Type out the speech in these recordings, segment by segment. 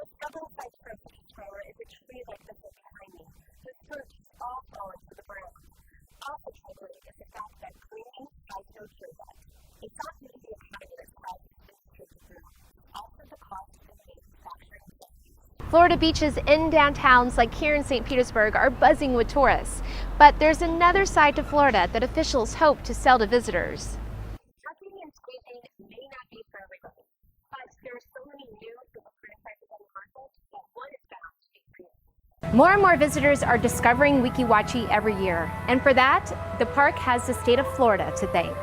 Several sites from the tower is a tree like this one behind me. The fruit all fallen to the ground. Also troubling is the fact that green has no sherbet. It's not easy to hide it as this tree grew. Also the cost of manufacturing facilities. Florida beaches in downtowns like here in St. Petersburg are buzzing with tourists. But there's another side to Florida that officials hope to sell to visitors. Tucking and squeezing may not be for everybody, but there are so many new simple franchises on the market that one is bound to be for you. More and more visitors are discovering Weeki Wachee every year. And for that, the park has the state of Florida to thank.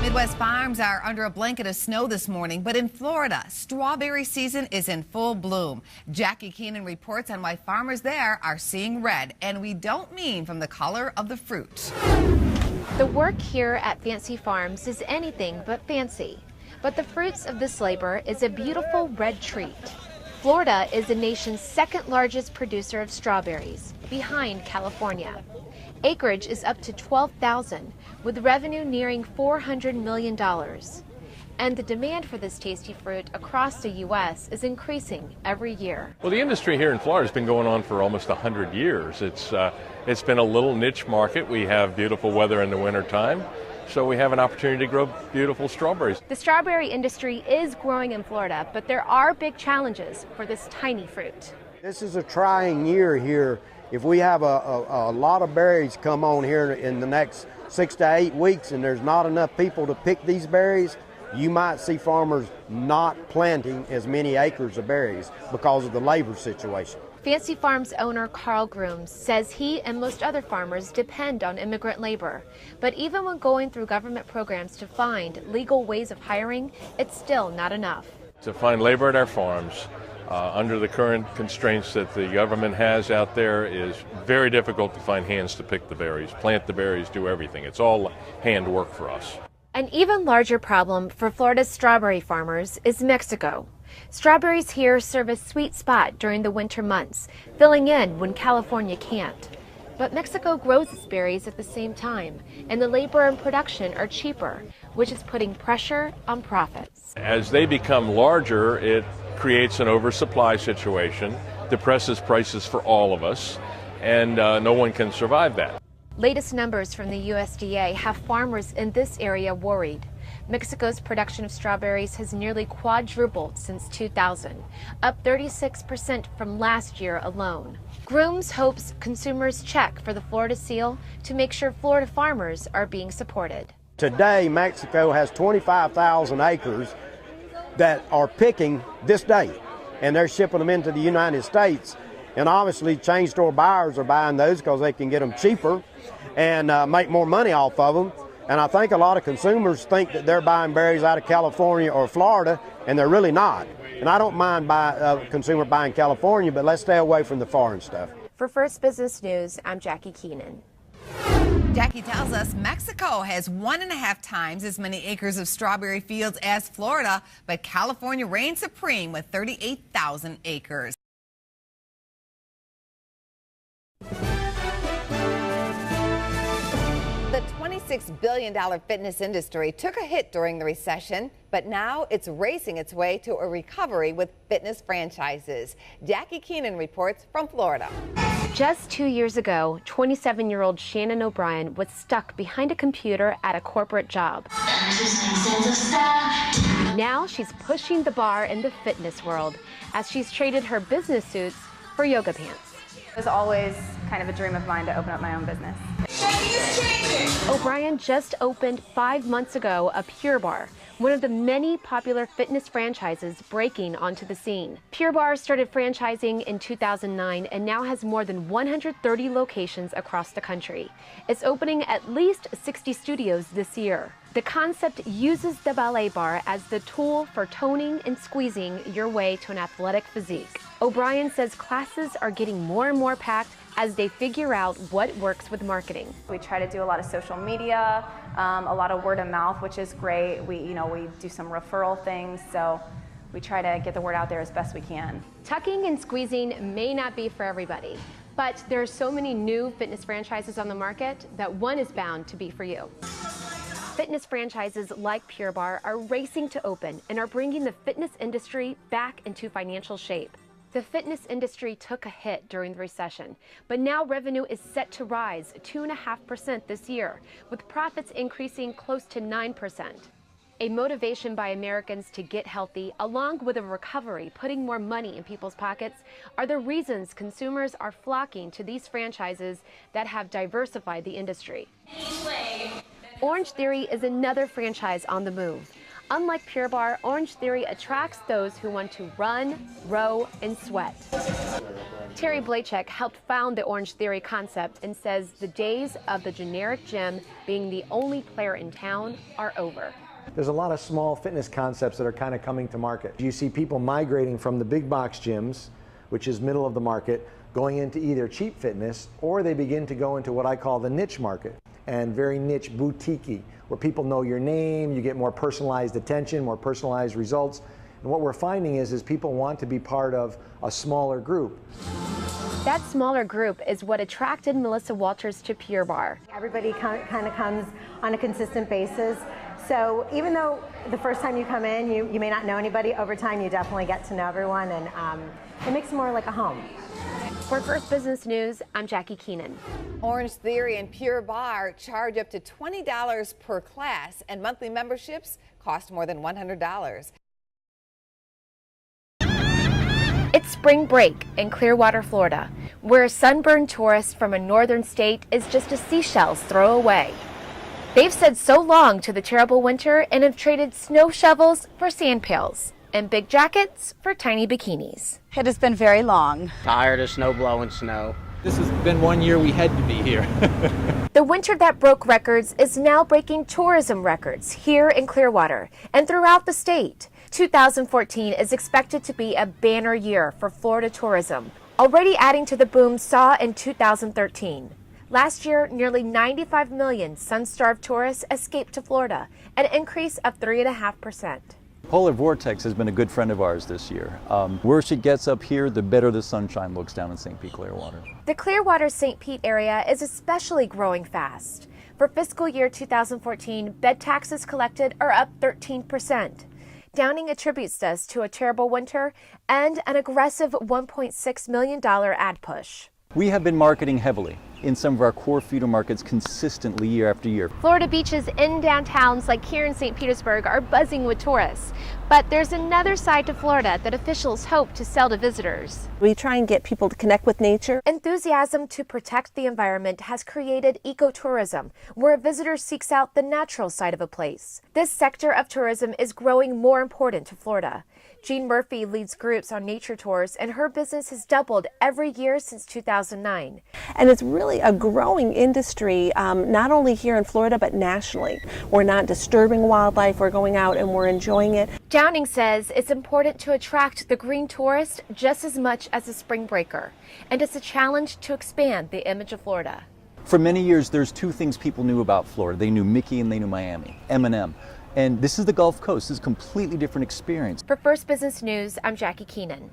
Midwest farms are under a blanket of snow this morning, but in Florida, strawberry season is in full bloom. Jackie Keenan reports on why farmers there are seeing red, and we don't mean from the color of the fruit. The work here at Fancy Farms is anything but fancy, but the fruits of this labor is a beautiful red treat. Florida is the nation's second largest producer of strawberries, behind California. Acreage is up to 12,000, with revenue nearing $400 million. And the demand for this tasty fruit across the U.S. is increasing every year. Well, the industry here in Florida has been going on for almost 100 years. It's been a little niche market. We have beautiful weather in the wintertime, so we have an opportunity to grow beautiful strawberries. The strawberry industry is growing in Florida, but there are big challenges for this tiny fruit. This is a trying year here. If we have a lot of berries come on here in the next 6 to 8 weeks and there's not enough people to pick these berries, you might see farmers not planting as many acres of berries because of the labor situation. Fancy Farms owner Carl Grooms says he and most other farmers depend on immigrant labor. But even when going through government programs to find legal ways of hiring, it's still not enough. To find labor at our farms, under the current constraints that the government has out there, is very difficult to find hands to pick the berries, plant the berries, do everything. It's all hand work for us. An even larger problem for Florida's strawberry farmers is Mexico. Strawberries here serve a sweet spot during the winter months, filling in when California can't. But Mexico grows its berries at the same time, and the labor and production are cheaper, which is putting pressure on profits. As they become larger, it creates an oversupply situation, depresses prices for all of us, and no one can survive that. Latest numbers from the USDA have farmers in this area worried. Mexico's production of strawberries has nearly quadrupled since 2000, up 36% from last year alone. Grooms hopes consumers check for the Florida seal to make sure Florida farmers are being supported. Today, Mexico has 25,000 acres that are picking this day, and they're shipping them into the United States. And obviously, chain store buyers are buying those because they can get them cheaper and make more money off of them. And I think a lot of consumers think that they're buying berries out of California or Florida, and they're really not. And I don't mind consumer buying California, but let's stay away from the foreign stuff. For First Business News, I'm Jackie Keenan. Jackie tells us Mexico has 1.5 times as many acres of strawberry fields as Florida, but California reigns supreme with 38,000 acres. The $26 billion fitness industry took a hit during the recession, but now it's racing its way to a recovery with fitness franchises. Jackie Keenan reports from Florida. Just 2 years ago, 27-year-old Shannon O'Brien was stuck behind a computer at a corporate job. Now she's pushing the bar in the fitness world as she's traded her business suits for yoga pants. It was always kind of a dream of mine to open up my own business. O'Brien just opened 5 months ago a Pure Barre, one of the many popular fitness franchises breaking onto the scene. Pure Barre started franchising in 2009 and now has more than 130 locations across the country. It's opening at least 60 studios this year. The concept uses the ballet bar as the tool for toning and squeezing your way to an athletic physique. O'Brien says classes are getting more and more packed as they figure out what works with marketing. We try to do a lot of social media, a lot of word of mouth, which is great. We do some referral things, so we try to get the word out there as best we can. Tucking and squeezing may not be for everybody, But there are so many new fitness franchises on the market that one is bound to be for you. Fitness franchises like Pure Barre are racing to open and are bringing the fitness industry back into financial shape. The fitness industry took a hit during the recession, but now revenue is set to rise 2.5% this year, with profits increasing close to 9%. A motivation by Americans to get healthy, along with a recovery putting more money in people's pockets, are the reasons consumers are flocking to these franchises that have diversified the industry. Orange Theory is another franchise on the move. Unlike Pure Barre, Orange Theory attracts those who want to run, row, and sweat. Terry Blachek helped found the Orange Theory concept and says the days of the generic gym being the only player in town are over. There's a lot of small fitness concepts that are kind of coming to market. You see people migrating from the big box gyms, which is middle of the market, going into either cheap fitness, or they begin to go into what I call the niche market, and very niche boutique-y, where people know your name, you get more personalized attention, more personalized results. And what we're finding is people want to be part of a smaller group. That smaller group is what attracted Melissa Walters to Pure Barre. Everybody kind of comes on a consistent basis. So even though the first time you come in, you may not know anybody, over time you definitely get to know everyone, and it makes it more like a home. For First Business News, I'm Jackie Keenan. Orange Theory and Pure Barre charge up to $20 per class, and monthly memberships cost more than $100. It's spring break in Clearwater, Florida, where a sunburned tourist from a northern state is just a seashell's throw away. They've said so long to the terrible winter and have traded snow shovels for sand pails and big jackets for tiny bikinis. It has been very long. Tired of snow blowing snow. This has been 1 year we had to be here. The winter that broke records is now breaking tourism records here in Clearwater and throughout the state. 2014 is expected to be a banner year for Florida tourism, already adding to the boom saw in 2013. Last year, nearly 95 million sun-starved tourists escaped to Florida, an increase of 3.5%. Polar vortex has been a good friend of ours this year. Worse it gets up here, the better the sunshine looks down in St. Pete Clearwater. The Clearwater-St. Pete area is especially growing fast. For fiscal year 2014, bed taxes collected are up 13%. Downing attributes this to a terrible winter and an aggressive $1.6 million ad push. We have been marketing heavily in some of our core feeder markets consistently year after year. Florida beaches in downtowns like here in St. Petersburg are buzzing with tourists. But there's another side to Florida that officials hope to sell to visitors. We try and get people to connect with nature. Enthusiasm to protect the environment has created ecotourism, where a visitor seeks out the natural side of a place. This sector of tourism is growing more important to Florida. Jean Murphy leads groups on nature tours, and her business has doubled every year since 2009. And it's really a growing industry, not only here in Florida, but nationally. We're not disturbing wildlife, we're going out and we're enjoying it. Downing says it's important to attract the green tourist just as much as a spring breaker, and it's a challenge to expand the image of Florida. For many years, there's two things people knew about Florida. They knew Mickey and they knew Miami, M&M. And this is the Gulf Coast. This is a completely different experience. For First Business News, I'm Jackie Keenan.